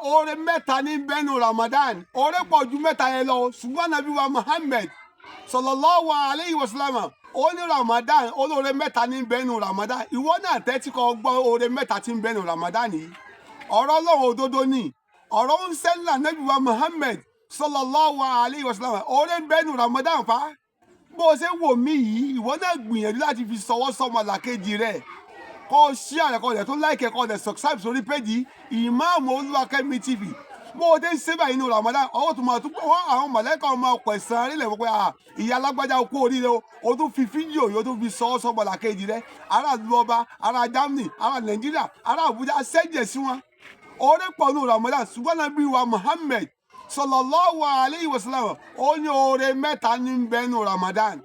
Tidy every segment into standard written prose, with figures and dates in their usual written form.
Oore mẹ́ta ní bẹ́nu Ramadan. Oore pọ̀ ju mẹ́ta yẹn lọ. Ṣùgbọ́n Nabi wa Muhammad sallallahu alayhi wa sallam ó ní Ramadan olóore mẹ́ta ní bẹ́nu Ramadan. Ìwọ náà tẹ́tí kó gbọ́ oore mẹ́ta tí ń bẹ́nu Ramadan yìí. Ọ̀rọ̀ Ọlọ́run òdodo ni. Ọ̀rọ̀ ń sẹ́lá Nabi wa Muhammad sallallahu alayhi wa sallam. Oore ń bẹ́nu Ramadan fa. Bó ṣe wò mí yìí, ìwọ náà gbìyànjú láti fi sọwọ́ sọmọ làkejì rẹ̀. Kó share rẹ̀ kó dẹ̀ tó like kó dẹ̀ subscribe sórí page Imam Oluwakemi TV. Bó o dé ń ṣe báyìí nínú Ramadan, ọwọ́ tó máa tún wọ́n àwọn mọ̀lẹ́kà máa pẹ̀sán rílẹ̀ wọ́n pé ìyá alágbájá okú oríire o tún fi fídíò yóò tún fi sọwọ́ sọmọ làkejì rẹ̀. Ará ìlú ọba, ará Germany, ará Nàìjíríà, ará Abuja ṣẹ́jẹ̀ sí wọn. Oore pọ̀ nínú Ramadan ṣùgbọ́n Nabi wa Muhammad sallallahu alayhi wa sallam ó ní oore mẹ́ta ní bẹ́nu Ramadan.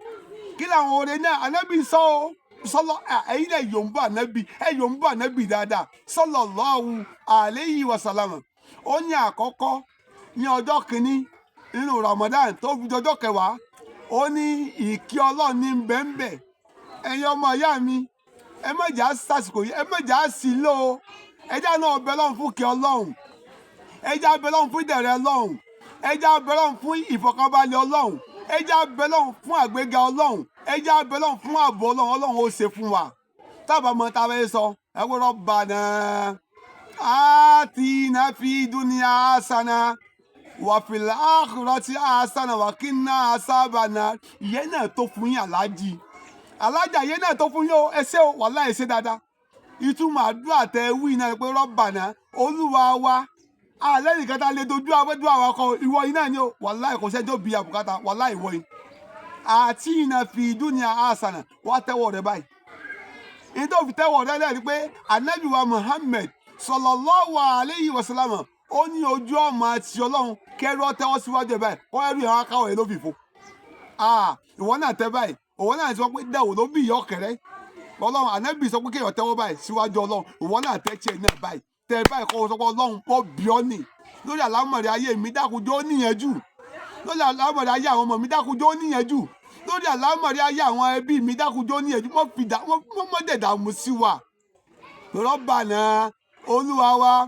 Kí làwọn oore náà Ànábì sọ o sọlọ ẹ̀yin náà yòǹbó Ànábì yòǹbó Ànábì dáadáa sallallahu alayhi wa sallam. Ó ní àkọ́kọ́ ní ọjọ́ kìíní nínú Ramadan tó fi ọjọ́ kẹwàá ó ní ìkí Ọlọ́run ní bẹ́ńbẹ́. Ẹ̀yin ọmọ ìyá mi ẹ má jà sásìkò yìí ẹ má jà sí lò ẹjá náà bẹ lọ́run fún kí Ọlọ́run ẹjá bẹ lọ́run fún ìdẹ̀rẹ̀ Ọlọ́run ẹjá bẹ lọ́run fún ìfọ̀kànbalẹ̀ Ọlọ́run ẹjá bẹ lọ́run fún àgbéga Ọlọ́run ẹjá bẹ lọ́run fún ààbò Ọlọ́run ó ṣe fún wa tábà mọ tá a fẹ́ sọ ẹ wọ́n Rabbana atina fi dunya hasana wa fil akhirati hasana wa qina azabannar. Ìyẹn náà tó fún yín alájà ìyẹn náà tó fún yín o ẹ ṣé o wàláhì ẹ ṣé dáadáa. Ìtumọ̀ àdúrà tẹ wí náà pé Rabbana Olúwa wa lẹ́yìn kẹta lè dojú abẹ́dú àwọn ọkọ̀ ìwọ yìí náà ni ó wàláhì kò sẹ́jọ́ bí àbùkátà wàláhì ìwọ yìí. Atina fi dunya hasana wá tẹ́wọ̀ rẹ báyìí. Ní tó fi tẹ́wọ̀ rẹ lẹ́rìí pé Ànábì wa Muhammad sallallahu alayhi wa sallam ó ní ojú ọmọ àti Ọlọ́run kẹrù ọtẹ́wọ́ síwájú ẹ̀ báyìí wọ́n ẹrú ìhàn akáwọ̀ ẹ̀ ló fi fò. Ìwọ náà tẹ́ báyìí òwò náà sọ pé dẹ̀wò ló bí ìyá ọ̀kẹ́rẹ́ Ọlọ́run Ànábì sọ pé kéèyàn tẹ́wọ́ báyìí síwájú Ọlọ́run ìwọ náà tẹ́ tiẹ̀ náà báyìí tẹ́ báyìí kọ́ sọ pé Ọlọ́run pọ̀ bí ọ́ nì lórí àlámọ̀rí ayé mi dákúnjọ́ níyànjú lórí àlámọ̀rí ayé àwọn ọmọ mi dákúnjọ́ níyànjú lórí àlámọ̀rí ayé àwọn ẹbí mi dákúnjọ́ níyànjú mọ́ dẹ̀dàmú sí wa. Rabbana Olúwa wa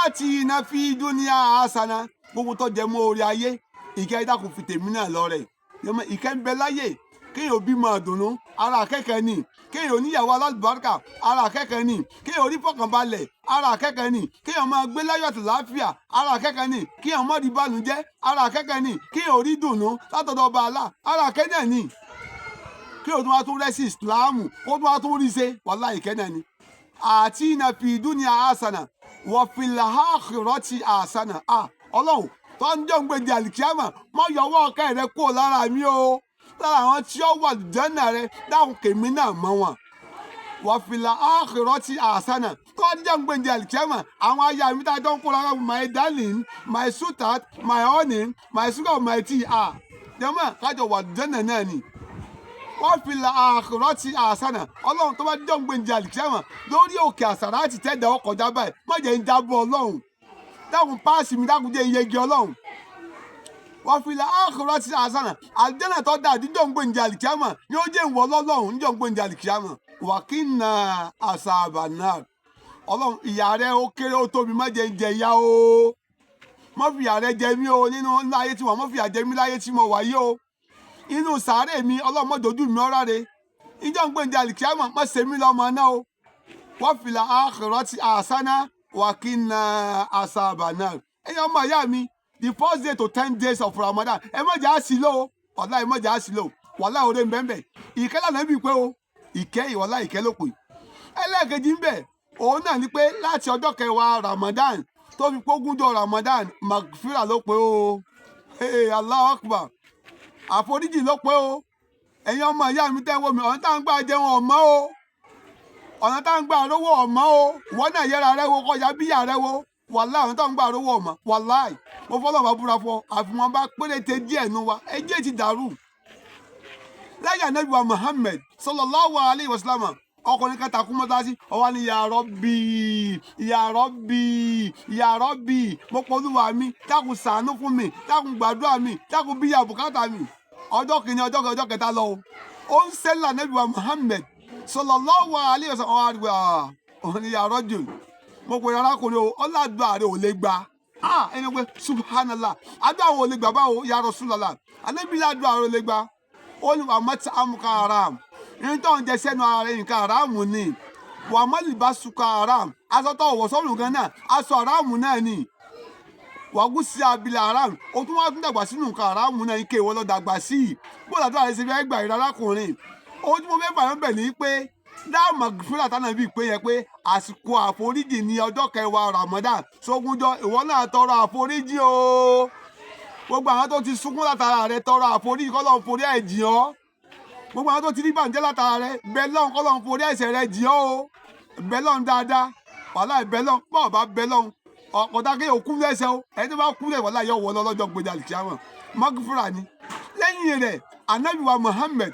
atina fi dunya hasana gbogbo tó jẹ mọ́ orí ayé ìkẹ́ dákun fi tèmi náà lọ rẹ̀ ìkẹ́ ń bẹ láyé kéèyàn òbí máa dùnnú ara akẹ́kẹ̀ẹ́ ni kéèyàn oníyàwó alálùbáríkà ara akẹ́kẹ̀ẹ́ ni kéèyàn orí fọkànbalẹ̀ ara akẹ́kẹ̀ẹ́ ni kéèyàn máa gbé láyọ̀ àti láàfíà ara akẹ́kẹ̀ẹ́ ni kéèyàn má rí bànújẹ́ ara akẹ́kẹ̀ẹ́ ni kéèyàn orí dùnnú látọ̀dọ̀ ọba àlá ara akẹ́kẹ̀ẹ́ ni kéèyàn tó wá tún rẹ́sì ìsìláàmù ó tún wá tún rí ṣe wàláhì ìkẹ́ náà ni. Atina fi dunya hasana wa fil akhirati hasana. Ọlọ́run tó ń jẹ́ òǹgbẹ̀dẹ̀ àlìkíyàmà má yọwọ́ ọ̀kẹ́ rẹ kúrò lára mi o lára àwọn tí ó wà jẹ́nà rẹ dáhùn kèmí náà mọ́ wọn. Wa fil akhirati hasana tó ń jẹ́ òǹgbẹ̀dẹ̀ àlìkíyàmà àwọn aya mi tá a jọ ń kó lára my darling my sweetheart my honey my sugar my tea jẹ́mọ̀ kájọ wà jẹ́nà náà ni. Wa fil akhirati hasana Ọlọ́run tó bá jẹ́ òǹgbẹ̀dẹ̀ àlìkíyàmà lórí òkè àsàrà àti tẹ́ẹ̀dá ọkọ̀ jábàá má jẹ́ ń jábọ̀ Ọlọ́run dákun páàsì mi dákun jẹ́ iyege Ọlọ́run. Wa fil akhirati hasana àlùjánnà tó dáa díjọ́ ń gbẹ̀ǹdẹ̀ àlìkíyàmà ni ó jẹ́ ìwọ lọ́lọ́run níjọ́ ń gbẹ̀ǹdẹ̀ àlìkíyàmà wa qina azabannar. Ọlọ́run ìyà rẹ ó kéré ó tóbi má jẹ́ ń jẹ ìyà o má fi ìyà rẹ jẹ mí o nínú láyé tí wọ́n má fi ìyà jẹ mí láyé tí mo wà yìí o inú sàárè mi Ọlọ́run má dojú mi ọ̀rá re níjọ́ ń gbẹ̀ǹdẹ̀ àlìkíyàmà má ṣe mí lọ́mọ náà o. Wa fil akhirati hasana wa qina azabannar. Ẹ̀yin ọmọ ìyá mi the first day to 10 days of Ramadan ẹ má jà á sí lò ó wàláhì ẹ má jà á sí lò ó wàláhì oore ń bẹ́ẹ̀ ìkẹ́ lànà bí pé o ìkẹ́ wàláhì ìkẹ́ ló pè. Ẹlẹ́ẹ̀kejì ń bẹ̀ òun náà ni pé láti ọjọ́ kẹwàá Ramadan tó fi pógúnjọ́ Ramadan magfira ló pé o Allahu Akbar àforíjì ló pé o. Ẹ̀yin ọmọ ìyá mi tẹ́wọ́ mi ọ̀nà tá à ń gbà jẹun ọ̀mọ́ o ọ̀nà tá à ń gbà rówó ọ̀mọ́ o wọ́n náà yẹra rẹ wo kọjá bíyà rẹ wo wàláhì ọ̀nà tá à ń gbà rówó ọ̀mọ́ wàláhì mo fọlọ́ bá búra fọ àfihàn bá péréte díẹ̀ nu wa ẹjẹ́ ti dàrú. Lẹ́yìn Ànábì wa Muhammad sallallahu alayhi wa sallam ọkùnrin kan takú mọ́tàsí ọwọ́ ni ya Rabbi ya Rabbi ya Rabbi mo pọ̀ Olúwa mi dákun ṣàánú fún mi dákun gbàdúrà mi dákun bíyà bùkátà mi. Ọjọ́ kìíní ọjọ́ kẹta lọ ó ń sẹ́lá Ànábì wa Muhammad sallallahu alayhi wa sallam ọwọ́ àdìgbà òun ni ya rajul mo pè arákùnrin o ọ̀làdúrà rẹ ò lè gba ẹni pé subhanallah àdúrà wo lè gbà báwo ya Rasulullah Ànábì àdúrà wo lè gbà ó ní wàá mọ́tí àmúka haram ní tó ń jẹ sẹ́nu ara rẹ̀ nǹkan haram ni wàá mọ́lì bá suka haram aṣọ tó wọ̀ sọ́run gan náà aṣọ haram náà ni wàgùn sí abilà haram o tún wá tún dàgbà sínú nǹkan haram náà ike ìwọ lọ dàgbà sí i bó dàdúrà rẹ ṣe fẹ́ gbà ìrora arákùnrin ohun tí mo fẹ́ fàyọ́ bẹ̀ ni pé dáàmú fúlà tánà bíi pé yẹ pé àsìkò àforíjì ní ọjọ́ kẹwàá Ramadan sógúnjọ́ ìwọ náà tọrọ àforíjì o gbogbo àwọn tó ti sunkún látara rẹ tọrọ àforíjì k'Ọlọ́run forí ẹ̀ jì ọ́ gbogbo àwọn tó ti rí bàǹjẹ́ látara rẹ bẹ́ẹ̀ lọ́hùn k'Ọlọ́run forí ẹ̀ṣẹ̀ rẹ jì ọ́ o bẹ́ẹ̀ lọ́hùn dáadáa wàhálà bẹ́ẹ̀ lọ́hùn bọ́ọ̀ bá bẹ́ẹ̀ lọ́hùn ọ̀pọ̀ta kí òkú lẹ́sẹ̀ o ẹni tó bá kú lẹ̀ wàhálà yóò wọ lọ́jọ́ gbèjà kìámà mọ́gífúra ni lẹ́yìn rẹ̀ Ànábì wa Muhammad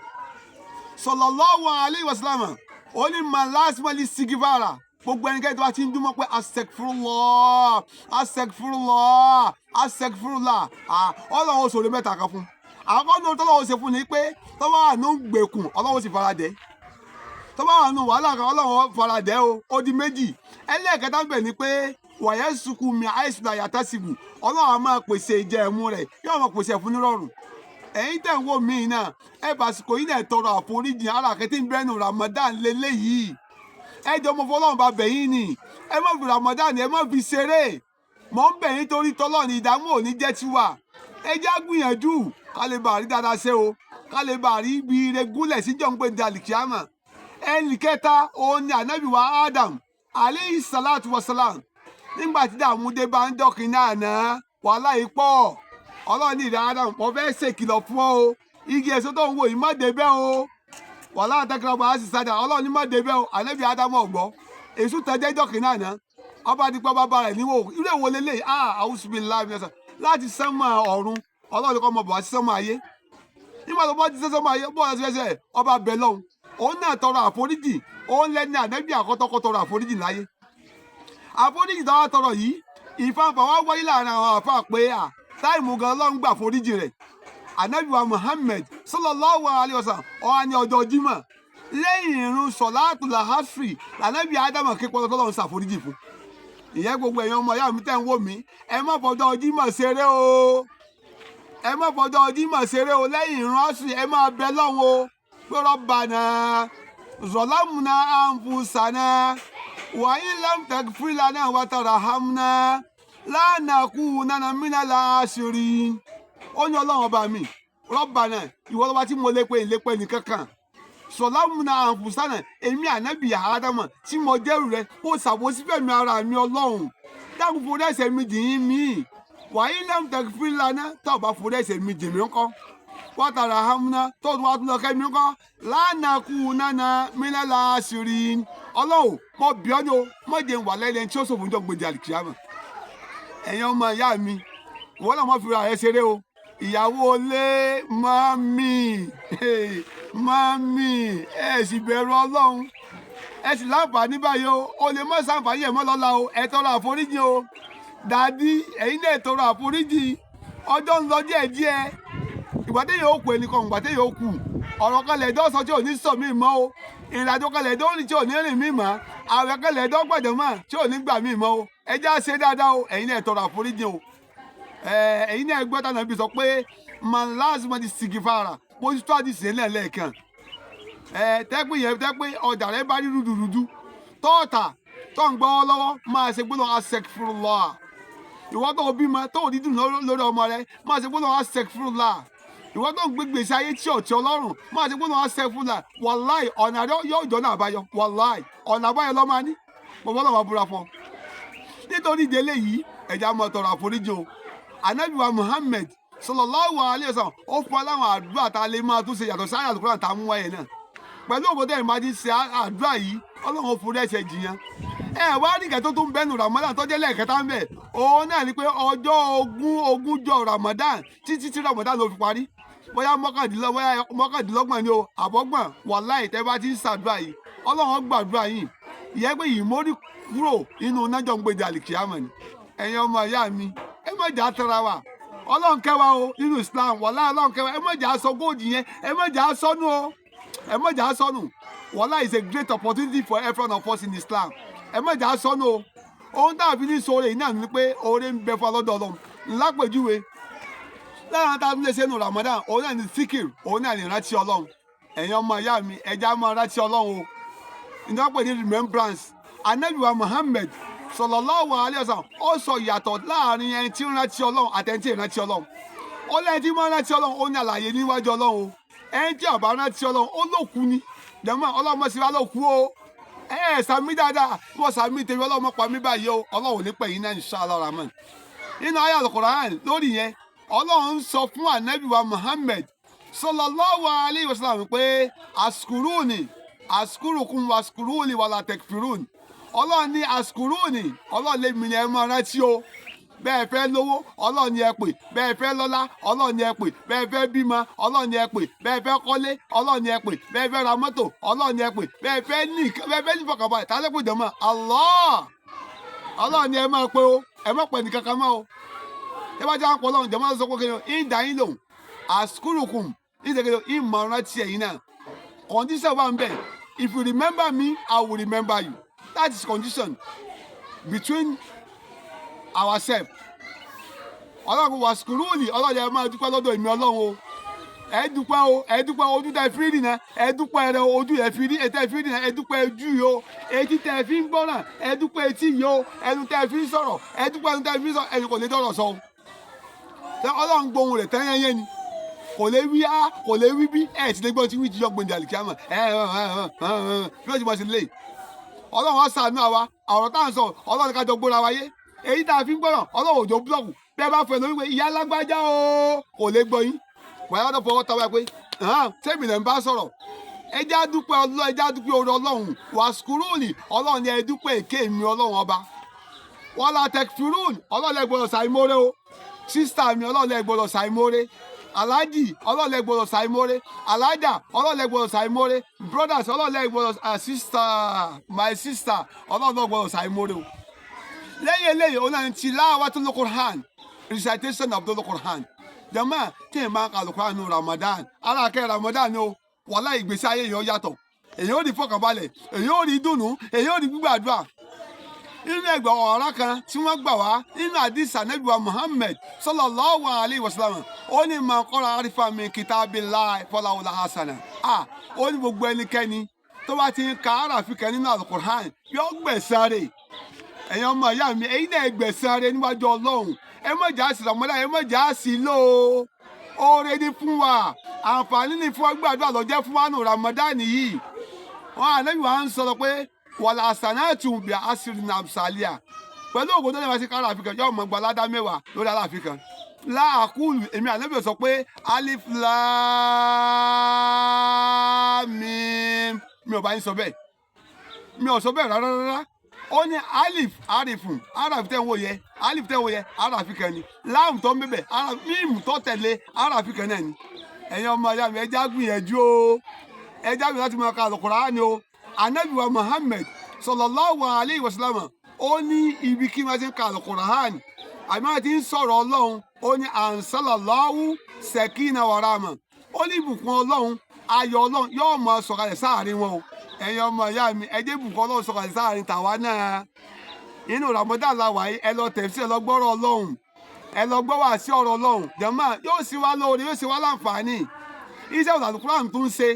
sallallahu alayhi wa sallam ó ní malásímọ́lì sigivara gbogbo ẹnikẹ́ni tó bá ti ń dúnmọ́ pé astaghfirullah astaghfirullah astaghfirullah Ọlọ́run sọ̀rọ̀ mẹ́ta kan fún àkọ́kọ́ ní Ọlọ́run ṣe fún ni pé tó bá wà ní gbèkùn Ọlọ́run sì fara dẹ́ tó bá wà ní wàhálà kan Ọlọ́run fara dẹ́ o ó di méjì ẹlẹ́ẹ̀kẹta ń bẹ̀ ni pé wàyẹ̀ sùkú mi àìsùn àyàtà síbù Ọlọ́run á máa pèsè ìjẹ ẹ̀mú rẹ̀ yóò máa pèsè fún nírọ̀rùn ẹ̀yin tẹ̀ ń wò mí náà ẹ bàsìkò yìí náà tọrọ àforíjì alákẹ́tì ń bẹ́nu Ramadan lélẹ́yìí ẹ jọ mo fọlọ́run bá bẹ̀ yín ni ẹ má fi Ramadan ẹ má fi ṣeré mọ̀ ń bẹ̀ yín torí tọ́lọ́ ni ìdààmú ò ní jẹ́ tiwa ẹ já gbìyànjú ká lè bá rí dáadáa ṣe o ká lè bá rí ibi ire gúnlẹ̀ sí jọ̀ǹgbẹ́ dàlìkíámà ẹnì kẹta òun ni ànábì wa Adam aleyhi salatu wa salam nígbà tí dààmú dé bá ń dọ́kin náà ná wàhálà yìí pọ̀ Ọlọ́run ní ìrẹ́ Adam mo fẹ́ ṣèkìlọ̀ fún ọ o igi èso tó ń wò yìí má débẹ̀ o wàhálà àtẹkẹrẹ ọba àti sádà Ọlọ́run ní má débẹ̀ o ànábì Adam ọ̀gbọ́ èso tẹ́jẹ́ dọ́kin náà ná ọba dípẹ́ bàbá rẹ̀ níwò irú èwo lélẹ̀ àwùsùbíláì mẹ́sàn láti sánmà ọ̀run Ọlọ́run kọ́ mọ bọ̀ àti sánmà ayé nígbà tó bọ́ ti sánmà ayé bọ́ àti fẹsẹ̀ ọba bẹ̀ lọ́hùn òun náà tọrọ àforíjì òun lẹ́ni ànábì àkọ́tọ́kọ́ tọrọ àforíjì láyé àforíjì tó wá tọrọ yìí ìfanfà wá wáyé láàrin àwọn àfa pé táìmù gan Ọlọ́run gbà foríjì rẹ̀ ànábì wa Muhammad sallallahu alayhi wa sallam ọ̀hà ní ọjọ́ Jímọ̀ lẹ́yìn irun sọ̀láàtù làhásírì lànábì Ádámù kékeré Ọlọ́run ṣàforíjì fún ìyẹn gbogbo ẹ̀yin ọmọ ìyá mi tẹ́ ń wò mí ẹ má fọjọ́ Jímọ̀ ṣeré o ẹ má fọjọ́ Jímọ̀ ṣeré o lẹ́yìn irun àṣírí ẹ máa bẹ Ọlọ́run o pé Rabbana zalamna anfusana wa in lam taghfir lana wa tarhamna lanakunanna minal khasirin ó ní Ọlọ́run ọba mi Rabbana ìwọ lọ́ba tí mo lè pe ìlépe nìkan kan sọlámùnà àǹfùsánà èmi ànábì Ádámù tí mo jẹ́rù rẹ ó ṣàbòsí fẹ̀mí ara mi Ọlọ́run dákun forí ẹ̀ṣẹ̀ mi jì yín mí wàyí lẹ́mú tẹ̀kífì lánàá tó o bá forí ẹ̀ṣẹ̀ mi jì mí ńkọ́ wàtàrà hàmúná tó o tún wá tún lọ kẹ́mi ńkọ́ lánàkú nánà mílẹ̀lá àṣírí Ọlọ́run mo bí ọ́ ní o mo jẹ́ wà lẹ́yìn tí ó ṣòfò níjọ́ gbèjà àlìkìyámà ẹ̀yin ọmọ ìyá mi wọ́n náà mo fi ra ẹ̀ ṣeré o ìyàwó lé mami ẹ sì bẹ̀rù Ọlọ́run ẹ sì láǹfààní báyìí o lè mọ sàǹfààní ẹ mọ lọ́la o ẹ tọrọ àforíjì o dàdí ẹ̀yin náà tọrọ àforíjì ọjọ́ ń lọ díẹ̀díẹ̀ ìgbàdé yóò kú ẹnìkan ìgbàdé yóò kú ọ̀rọ̀ kalẹ̀ ẹ̀dọ́ sọ tí ò ní sọ mí mọ́ o ìrìnàjò kalẹ̀ ẹ̀dọ́ rìn tí ò ní rìn mí mọ́ àwẹ̀ kalẹ̀ ẹ̀dọ́ gbàdọ̀ mọ́ tí ò ní gbà mí mọ́ o ẹ já ṣe dáadáa o ẹ̀yin náà tọrọ àforíjì o ẹ̀yin náà gbọ́ tànà bí sọ pé man lazima di sigifara pósítọ àdìsí ẹ̀ lẹ́ẹ̀kan tẹ́pẹ́ yẹn tẹ́pẹ́ ọjà rẹ bá rí rúdurùdu tọ́ọ̀tà tó ń gbọ́ lọ́wọ́ máa ṣe gbọ́dọ̀ astaghfirullah ìwọ tó bímọ tó ò dídùn lórí ọmọ rẹ máa ṣe gbọ́dọ̀ astaghfirullah ìwọ tó ń gbé gbèsè ayé tí ọ̀tí ọlọ́run máa ṣe gbọ́dọ̀ astaghfirullah wàláì ọ̀nà àdó yóò jọ náà àbáyọ wàláì ọ̀nà àbáyọ lọ́ máa ní bọ́bọ́ náà máa búra fún ọ nítorí ìdílé yìí ẹ̀já máa tọrọ àforíjì o ànábì wa Muhammad sallallahu alayhi wa sallam ó fún aláwọn àdúrà tá a lè máa tún ṣe yàtọ̀ sáyà àlùkùránì tá a mú wáyé náà pẹ̀lú òkúta ìmọ̀ àti ṣe àdúrà yìí Ọlọ́run forí ẹ̀ṣẹ̀ jìyàn wá ní ìkẹ́ tó tún bẹ́nu Ramadan tó jẹ́ lẹ́ẹ̀kẹta ń bẹ̀ òun náà ni pé ọjọ́ ogúnjọ́ Ramadan títí tí Ramadan ló fi parí bóyá mọ́kàndínlọ́gbọ̀n ni o àbọ̀gbọ̀n wàláì tẹ́ bá ti ń ṣàdúrà yìí Ọlọ́run gbàdúrà yìí ìyẹn pé ìmórí kúrò inú nájọ́ ń gbèjà àlìkìyámà ni ẹ̀yin ọmọ ìyá mi ẹ má jà tara wa Ọlọ́run kẹwàá o nínú Islam wàláì Ọlọ́run kẹwàá ẹ má jà sọ góòdì yẹn ẹ má jà sọnù o ẹ má jà sọnù wàláì is a great opportunity for every one of us in Islam ẹ má jà sọnù o ohun tá a fi ní sóore yìí náà ni pé oore ń bẹ fún ọlọ́dọ̀ Ọlọ́run lápèjúwe lára tá a tún lè ṣe nù Ramadan òun náà ni síkìr òun náà ni ìrántí Ọlọ́run ẹ̀yin ọmọ ìyá mi ẹja máa rántí Ọlọ́run o ìdápẹ́ ní remembrance Ànábì wa Muhammad sallallahu alaihi wasallam ó sọ ìyàtọ̀ láàrin ẹni tí ń rántí Ọlọ́run àti ẹni tí ń rántí Ọlọ́run ó lẹ́yìn tí máa rántí Ọlọ́run ó ní àlàyé níwájú Ọlọ́run o ẹni tí ó bá rántí Ọlọ́run ó lókù ni dẹ̀mọ́ Ọlọ́run mọ̀ sí wa lókù o sàmì dáadáa wọ́n sàmì tèmi Ọlọ́run pa mí báyìí o Ọlọ́run ò ní pẹ̀yìn náà inshallah rahman nínú ayé al-Qur'an lórí yẹn Ọlọ́run sọ fún Ànábì wa Muhammad sallallahu alaihi wasallam pé askuruni askurukum waskuruni wala takfirun Ọlọ́run ní askuruni Ọlọ́run lè mi ní ẹ máa rántí o bẹ́ẹ̀ fẹ́ lówó Ọlọ́run ní ẹ pè bẹ́ẹ̀ fẹ́ lọ́lá Ọlọ́run ní ẹ pè bẹ́ẹ̀ fẹ́ bímọ Ọlọ́run ní ẹ pè bẹ́ẹ̀ fẹ́ kọ́lé Ọlọ́run ní ẹ pè bẹ́ẹ̀ fẹ́ ra mọ́tò Ọlọ́run ní ẹ pè bẹ́ẹ̀ fẹ́ ní ìfọkànbalẹ̀ tá a lè pè jẹ́ mọ́ Allah Ọlọ́run ní ẹ máa pé o ẹ má pè ní kankan mọ́ o ẹ bá jẹ́ àwọn Ọlọ́run jẹ́ máa sọ pé kí ni ìdáyín lòun askurukum ìdẹ́gẹ́dẹ́ ìmọ̀ràn tiẹ̀ yìí náà condition wà ń bẹ̀ if you remember me I will remember you that is condition between ourselves Ọlọ́run wà sùkúrúùlì Ọlọ́run ẹ máa dúpẹ́ lọ́dọ̀ èmi Ọlọ́run o ẹ dúpẹ́ ojú tẹ fi rí náà ẹ dúpẹ́ rẹ ojú ẹ fi rí ètò ẹ fi rí náà ẹ dúpẹ́ ojú yìí o etí tẹ fi ń gbọ́ràn ẹ dúpẹ́ etí yìí o ẹnu tẹ fi ń sọ̀rọ̀ ẹ dúpẹ́ ẹnu tẹ fi ń sọ̀rọ̀ ẹnu kò lè dọ̀rọ̀ sọ o Ọlọ́run gbóhùn rẹ̀ tẹ́yẹ́yẹ́ ni kò lè wí á kò lè wí bí ẹ ti lè gbọ́ tí wí jíjọ́ gbòǹdì àlìkíámà bí ó ti mọ̀ sí lè Ọlọ́run á ṣàánú àwa ọ̀rọ̀ tá à ń sọ Ọlọ́run ká jọ gbóra wáyé èyí tá a fi ń gbọ́ràn Ọlọ́run òjò búlọ̀kù bẹ́ẹ̀ bá fẹ́ lórí pé ìyá alágbájá o kò lè gbọ́ yín wàá yàtọ̀ fọwọ́ tàwa pé tẹ́mi lẹ́ ń bá sọ̀rọ̀ ẹjá dúpẹ́ Ọlọ́run ẹjá dúpẹ́ orí Ọlọ́run wàsíkúrúùnì Ọlọ́run ni ẹ dúpẹ́ èké mi Ọlọ́run ọba wọ́n la tẹkifirún Ọlọ́run ẹ gbọ́dọ̀ ṣàìmóore o sísítà mi Ọlọ́run ẹ gbọ́dọ̀ ṣàìmóore aláàjì Ọlọ́run ẹ gbọ́dọ̀ ṣàìmóore aláàjà Ọlọ́run ẹ gbọ́dọ̀ ṣàìmóore brothers Ọlọ́run ẹ gbọ́dọ̀ my sister Ọlọ́run ẹ gbọ́dọ̀ ṣàìmóore o lẹ́yìn eléyìí ó náà ti tilawatul Qur'an recitation of the Qur'an jama tí ẹ máa ń ka Qur'an ní Ramadan alákẹ́ Ramadan ni o wàhálà ìgbésí ayé yẹn ó yàtọ̀ èyí ó rí fọkànbalẹ̀ èyí ó rí dùnú èyí ó rí gbígbàdúrà nínú ẹgbẹ́ ọ̀rá kan tí wọ́n gbà wá nínú àdìsí Ànábì wa Muhammad sallallahu alaihi wasallam ó ní man qara arifa min kitabillahi falahu hasana ó ní gbogbo ẹnikẹ́ni tó bá ti ń ka àràfin kan nínú Al-Qur'an yóò gbẹ̀san rẹ̀ ẹ̀yin ọmọ ìyá mi èyí náà gbẹ̀san rẹ̀ níwájú Ọlọ́run ẹ má jà sí Ramadan ẹ má jà sí lò ó oore ní fún wa àǹfààní ní fún gbàdúrà lọ́jẹ́ fún wa nù Ramadan yìí wọn Ànábì wa ń sọ̀rọ̀ pé wàlà àsànàtù bí àṣírí nàbṣàlíà pẹ̀lú ògbó tó lè máa ṣe kára àfikàn yóò mọ̀ gba ládá mẹ́wàá lórí aláàfikàn láàkúlù èmi Ànábì sọ pé alif lam mim mi ò bá yín sọ bẹ́ẹ̀ mi ò sọ bẹ́ẹ̀ rárá ó ní alif arifun araf tẹ́ ń wò yẹ alif tẹ́ ń wò yẹ arafikan ni lam tó ń bẹ̀bẹ̀ mim tó tẹ̀lé arafikan náà ni ẹ̀yin ọmọ ìyá mi ẹja gbìyànjú o ẹja gbìyànjú láti máa ka Al-Qur'ani o Ànábì wa Muhammad sallallahu alaihi wasallam ó ní ibi kí wọ́n ti ń ka Al-Qur'ani àmì àti ń sọ̀rọ̀ Ọlọ́run ó ní ansalallahu sakina wa rahma ó ní ìbùkún Ọlọ́run ayọ̀ Ọlọ́run yóò máa sọ̀kalẹ̀ sáàrin wọn o ẹ̀yin ọmọ ìyá mi ẹ jẹ́ ìbùkún Ọlọ́run sọ̀kalẹ̀ sáàrin tàwa náà inú Ramadan la wà yìí ẹ lọ tẹ̀sí ẹ lọ gbọ́rọ̀ Ọlọ́run ẹ lọ gbọ́ wá sí ọ̀rọ̀ Ọlọ́run jàmáà yóò sì wá lóore yóò sì wá láǹfààní iṣẹ́ Al-Qur'an tó ń ṣe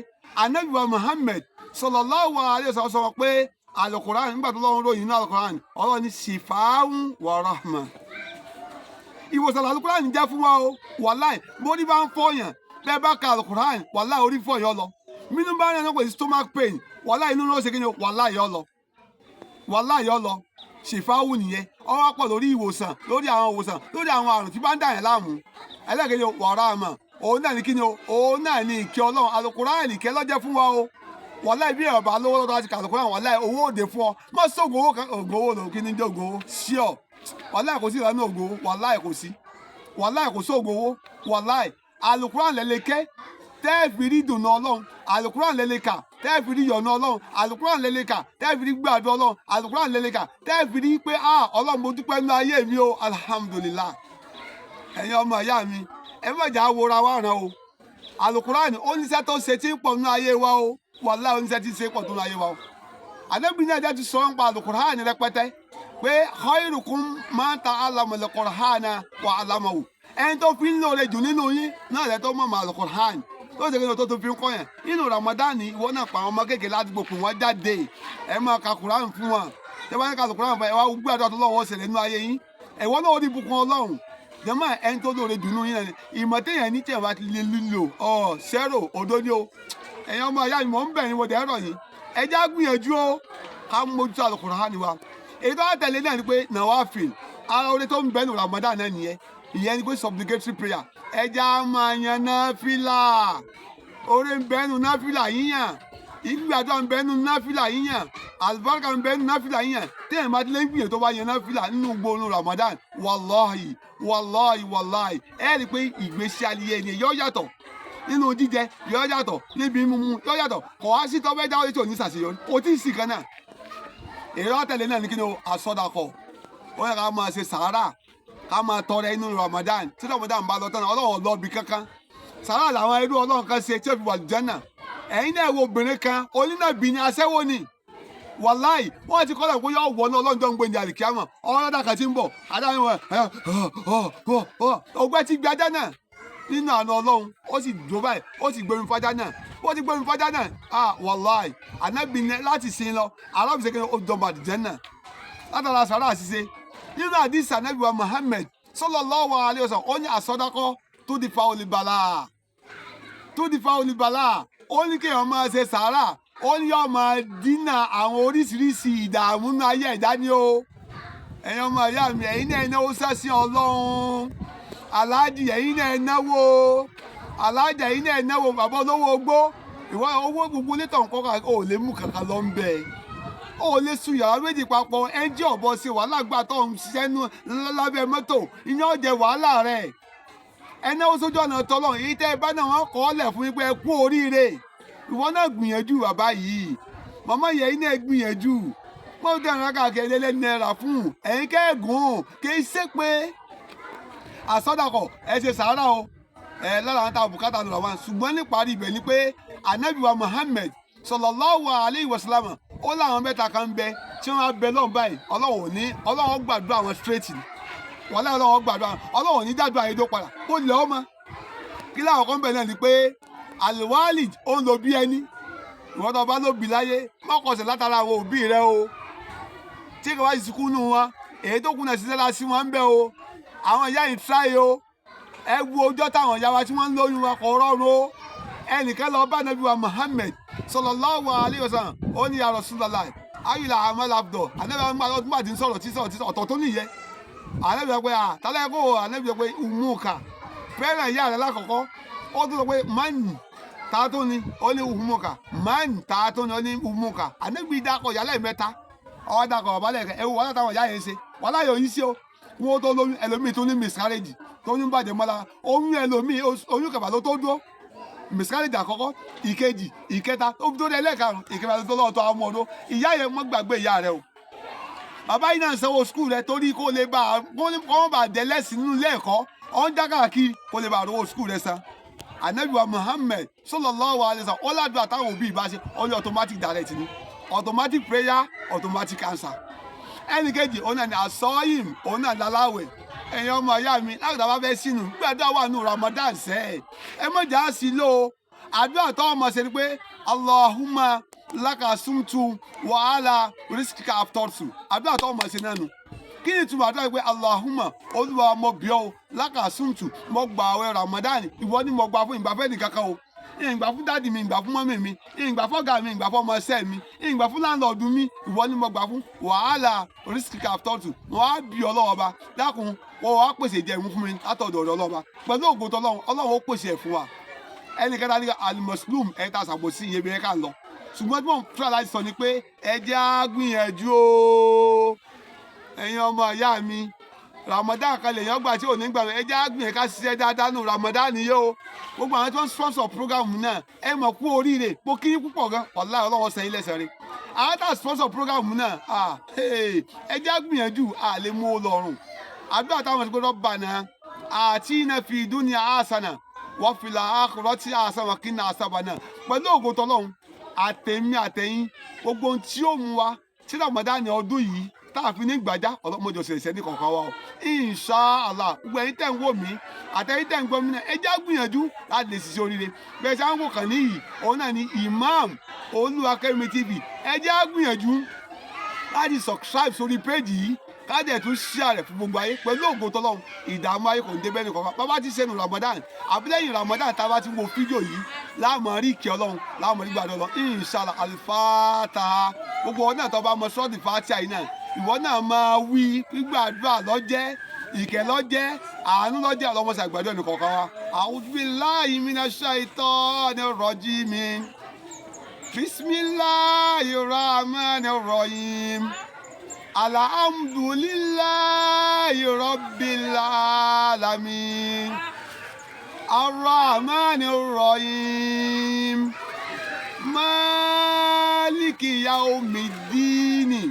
Ànábì wa Muhammad sallallahu alaihi wasallam sọ pé Al-Qur'an nígbà tó lọ́run ròyìn ní Al-Qur'an Ọlọ́run ní shifa'un wa rahma ìwòsàn Al-Qur'an jẹ́ fún wa o wàláì bórí bá ń fọyàn bẹ́ẹ̀ bá ka Al-Qur'an wàláì orí fọyàn lọ mínú bá rẹ̀ náà pé stomach pain wàláì inú ló ṣe kí ni wàláì yọ lọ ṣèfáwù nìyẹn ọwọ́ pọ̀ lórí ìwòsàn lórí àwọn àrùn tí bá ń dà yẹn láàmú ẹlẹ́gẹ̀dẹ̀ wàrà àmọ́ òun náà ní kí ni o òun náà ní ìkẹ́ Ọlọ́run Al-Qur'an ìkẹ́ lọ́jẹ́ fún wa o wàláì bí ẹ̀rọ bá lówó lọ́dọ̀ láti ka Al-Qur'an wàláì owó òde fún ọ má sóògùn owó kan ògùn owó lòun kí ni jẹ́ ògùn owó ṣíọ wàláì kò sí ìlànà ògùn owó wàláì kò sí ògùn owó wàláì Al-Qur'an lẹ́lẹ́kẹ́ tẹ́ẹ̀fì rí dùnú Ọlọ́run Al-Qur'an lẹ́lẹ́kà tẹ́ẹ̀fì rí yọ̀nà Ọlọ́run Al-Qur'an lẹ́lẹ́kà tẹ́ẹ̀fì rí gbàdúrà Ọlọ́run Al-Qur'an lẹ́lẹ́kà tẹ́ẹ̀fì rí pé Ọlọ́run mo dúpẹ́ nínú ayé mi o alhamdulillah ẹ̀yin ọmọ ìyá mi ẹ má jà wòra wa ràn o Al-Qur'an oníṣẹ́ tó ṣe tí ń pọ̀ nínú ayé wa o wàláhì oníṣẹ́ tí ń ṣe pọ̀ nínú ayé wa o Ànábì náà jẹ́ ti sọ ń pa Al-Qur'an rẹpẹtẹ pé khairukum man ta'allama al-Qur'ana wa 'allamahu ẹni tó fi ń lóore jù nínú yín náà lẹ́ tó mọ̀ al-Qur'an tó ṣe kí ni tó fi ń kọ́ yẹn nínú Ramadan ìwọ náà pa àwọn ọmọ kékeré ládùúgbò pé wọ́n jáde ẹ máa ka Qur'an fún wọn ẹ bá ní ka Qur'an fún ẹ wá gbàdúrà tó lọ́wọ́ ṣẹlẹ̀ nínú ayé yín ẹ̀wọ́n náà ó rí bùkún Ọlọ́run jẹ́mọ́ ẹni tó lóore jù nínú yín náà ìmọ̀ téèyàn ní tẹ̀wá ti lè lílo ṣẹ́rò òdodo ẹ̀yin ọmọ ìyá mi mọ̀ ń bẹ̀ yín wọ̀dẹ̀ ẹ̀rọ yìí ẹ já gbìyànjú ó ká mójútó al-Qur'an wa èyí tó wá tẹ̀lé náà ni pé nawafil ara orí tó ń bẹ́nu Ramadan náà nìyẹn ìyẹn ni pé supplication prayer ẹja máa yan náfìlà orí ń bẹ́nu náfìlà yíyàn ìgbàdúrà ń bẹ́nu náfìlà yíyàn àlùbáríkà ń bẹ́nu náfìlà yíyàn téèyàn bá tilẹ̀ ń gbìyànjú tó bá yan náfìlà nínú gbóòórùn Ramadan wàláhì ẹ rí i pé ìgbésí ayé ẹni yọ yàtọ̀ nínú jíjẹ yọ yàtọ̀ níbi mímu yọ yàtọ̀ kò wá sí tọ́fẹ́ dáwọ́ tí ò ní ṣàṣeyọrí kò tí ì sì kan náà èrò àtẹ̀lé náà ní kí ni o àsọdàkọ̀ ó yẹ ká máa ṣe sàárà ká máa tọrẹ inú Ramadan tí Ramadan bá lọ tán náà Ọlọ́run lọ́ọ̀bì kankan sàárà làwọn ẹrú Ọlọ́run kan ṣe tí ó fi wà lùjánà ẹ̀yin náà wo obìnrin kan onínàbì ni aṣẹ́wó ni wàláì wọ́n ti kọ́lá pé yọ wọ náà Ọlọ́run tó ń gbé ní àlìkíyàmọ̀ ọ̀rọ̀ dàkà tí ń bọ̀ adáwọn ọgbẹ́ ti gbé ajá náà nínú àná Ọlọ́run ó sì dúró báyìí ó sì gbẹrun fájá náà ó ti gbẹrun fájá náà wàláì ànábì ní láti sin lọ alábìsẹ̀ kí ó dọ̀bà àdìjẹ́nà látara sàrà àṣìṣe nínú àdìsí ànábì wa Muhammad sallallahu alaihi wasallam ó ní àsọdákọ́ tó di fa olùbàlà ó ní kéèyàn máa ṣe sàrà ó ní yóò máa dínà àwọn oríṣiríṣi ìdààmú náà ayé ẹ̀dá ni ó ẹ̀yin ọmọ ìyá mi ẹ̀yin náà náwó sẹ́sìn Ọlọ́run aláàjì ẹ̀yin náà náwó aláàjì ẹ̀yin náà náwó bàbá olówó ogbó ìwọ owó gbogbo létọ̀ nǹkan ò lè mú kankan lọ ń bẹ̀ ò lè sun yàrá méjì papọ̀ ẹnjí ọ̀bọ ṣe wàhálà gbà tó ń ṣiṣẹ́ nú lábẹ́ mọ́tò ìyẹn ó jẹ wàhálà rẹ̀ ẹ náwó sójú ọ̀nà tọ́lọ̀ èyí tẹ́ ẹ bá náà wọ́n kọ́ ọ́lẹ̀ fún yín pé ẹ kú oríire ìwọ náà gbìyànjú bàbá yìí màmá yẹn náà gbìyànjú mọ́tò tẹ̀ ẹ̀rọ káàkiri ẹlẹ́ni náírà fún ẹ̀yin kẹ́ẹ̀gùn kì í ṣe pé àsọdàkọ̀ ẹ ṣe sàárà o lára àwọn tá a bùkátà lọ́wọ́ wa ṣùgbọ́n níparí ibẹ̀ ni pé anabi wa Muhammad sallallahu alayhi wa sallam ó láwọn mẹ́ta kan ń bẹ tí wọ́n á bẹ lọ́n báyìí Ọlọ́run gbàdúrà wọn straight ni wọ́n láwọn Ọlọ́run gbàdúrà Ọlọ́run ní dàdúrà yẹn tó padà ó lè ọmọ kí láwọn kan bẹ̀ náà ni pé alwalid ó ń lo bí ẹni ìwọ́n tó bá ló bí láyé mọ́kànsẹ̀ látara àwọn òbí rẹ o tí kò wá sí sukú nù wọn èyí tó kùnà síṣẹ́ la sí wọn ń bẹ o àwọn ìyá yìí tíráyé o ẹ wo ọjọ́ táwọn ìyá wa tí wọ́n ń lóyún wa kò rọrùn o ẹnìkan lọ bá nàbí wa Muhammad sallallahu alayhi wa sallam ó ní ya Rasulullah ayílà amal abdul anabi ọdún bá ti ń sọ̀rọ̀ tí ọ̀tọ̀ tó nìyẹn anabi sọ pé tálẹ́ kó anabi sọ pé umuka fẹ́ràn ìyá rẹ̀ lákọ̀ọ́kọ́ ó tún sọ pé man tààtó ni ó ní umuka man tààtó ni ó ní umuka anabi dákọ̀ yálẹ̀ mẹ́ta ọwọ́ dákọ̀ ọ̀bálẹ̀ ẹ wo wàhálà táwọn ìyá yẹn ṣe wàhálà yóò yí sí o wọ́n tó lóyún ẹlòmíì tó ní miscarriage tó ní bàjẹ́ mọ́ra oyún ẹlòmíì oyún kẹfà ló tó dúró miscarriage àkọ́kọ́ ìkejì ìkẹta ó fi tó dé ẹlẹ́ẹ̀karùn ìkẹfà tó lọ́ọ̀tọ̀ àwọn ọmọdé ìyá yẹn mọ́ gbàgbé ìyá rẹ o bàbá yìí náà sanwó skul rẹ torí kó lè bá wọn bá dẹ lẹ́sìn nínú ilé ẹ̀kọ́ ọ̀n já káàkiri kó lè bá rówó skul rẹ san anabi wa Muhammad sallallahu alaihi wasallam ó ládùúgbò àtàwọn òbí ìbáṣe ó ní automatic direct ni automatic prayer automatic answer ẹnì kejì òun náà ni àsọyìn òun náà láláwẹ̀ ẹ̀yin ọmọ ìyá mi láti dábàá fẹ́ sínú gbàdúrà wà nù Ramadan sẹ́ ẹ mọ̀jà sí lò àdúrà tó ọmọ ṣe ni pé Allahumma laka sumtu wa ala rizqika aftartu àdúrà tó ọmọ ṣe náà nù kí ni túmọ̀ àdúrà pé Allahumma olúwa mo bí ọ laka sumtu mo gbà àwẹ̀ Ramadan ìwọ ni mo gbà fún ìgbàfẹ́ nìkankan o ìgbà fún dáàdì mi ìgbà fún mọ́mì mi ìgbà fún ọ̀gá mi ìgbà fún ọmọ ẹsẹ̀ mi ìgbà fún láńlọ́ọ̀dù mi ìwọ ni mo gbà fún wàhálà rísíkì àtọ́tù wọn á bí ọlọ́ọ̀ba dákun wọn wá pèsè ìjẹun fún mi látọ̀dọ̀ ọ̀dọ̀ ọlọ́ọ̀ba pẹ̀lú ògùn tọ́lọ́run ọlọ́run ó pèsè ẹ̀ fún wa ẹnìkẹ́ta ní alimuslim ẹ̀ta ṣàbòsí iyebi ẹ̀ka lọ ṣùgbọ́n tí wọ́n fúra láti sọ ni pé ẹ jẹ́ á gbìyànjú o ẹ̀yin ọmọ ìyá mi Ramadan kan lè yàn gbà tí ò ní gbà ẹ jẹ́ á gbìyànjú ká ṣiṣẹ́ dáadáa nù Ramadan yìí o gbogbo àwọn tí wọ́n sponsor program náà ẹ mọ̀ kú oríire mo kí yín púpọ̀ gan wàláhì Ọlọ́run sẹ́yìn lẹ́sẹ̀ rẹ̀ àwọn tá sponsor program náà ẹ jẹ́ á gbìyànjú lè mú o lọ́rùn àdúrà táwọn ti gbọ́dọ̀ bà náà atina fi dunya hasana wa fil akhirati hasana wa qina azaban nar pẹ̀lú ògo tọ́lọ́run àtẹ̀mí àtẹ̀yìn gbogbo ohun tí ó mú wa tí Ramadan ọdún yìí tá a fi ní gbàjá ọlọ́mọdé ọ̀sẹ̀ ní kọ̀ọ̀kan wa o inshallah gbogbo ẹ̀yin tẹ̀ ń wò mí àtẹ̀yin tẹ̀ ń gbọ́ mí náà ẹ já gbìyànjú láti lè ṣiṣẹ́ oríire bẹ́ẹ̀ ṣe àwọn kàn níyì òun náà ni Imam Oluwakemi TV ẹ já gbìyànjú láti subscribe sórí péjì yìí kájẹ̀ tún share rẹ̀ fún gbogbo ayé pẹ̀lú ògo tọ́lọ́run ìdààmú ayé kò ní dé bẹ́ẹ̀ nìkan bàbá ti sẹ́nu Ramadan àbúlẹ̀yìn Ramadan tá a bá ti wo fídíò yìí láàmú rí ìkẹ́ ọlọ́run láàmú rí gbàdọ̀ ọlọ́run inshallah al-Fatiha gbogbo ọ̀nà tó bá mọ sọ́ọ̀dì Fatiha yìí náà ìwọ náà máa wí gbígbàdúrà lọ́jẹ́ ìkẹ́ lọ́jẹ́ àánú lọ́jẹ́ ọlọ́mọṣẹ́ àgbàdo ẹnì kọ̀ọ̀kan wa a'udhu billahi minash shaitanir rajim bismillahir rahmanir rahim. Alhamdulillahi Rabbil Alamin Ar-Rahmanir Rahim Maliki Yawmiddin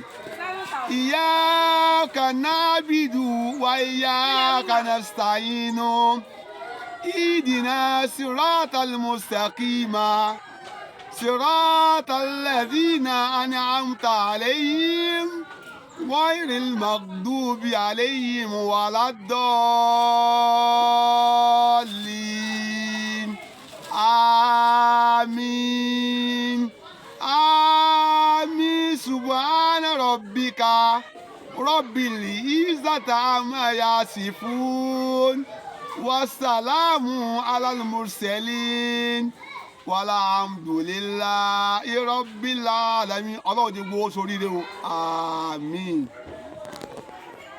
Iyyaka na'budu wa iyyaka nasta'in Ihdina siratal mustaqim siratal ladzina an'amta alayhim غير المغضوب عليهم ولا الضالين آمين آمين سبحان ربك رب العزة عما يصفون والسلام على المرسلين walhamdulillahi rabbil alamin ọlọ́run ti gbowó sórí rẹ o àmín.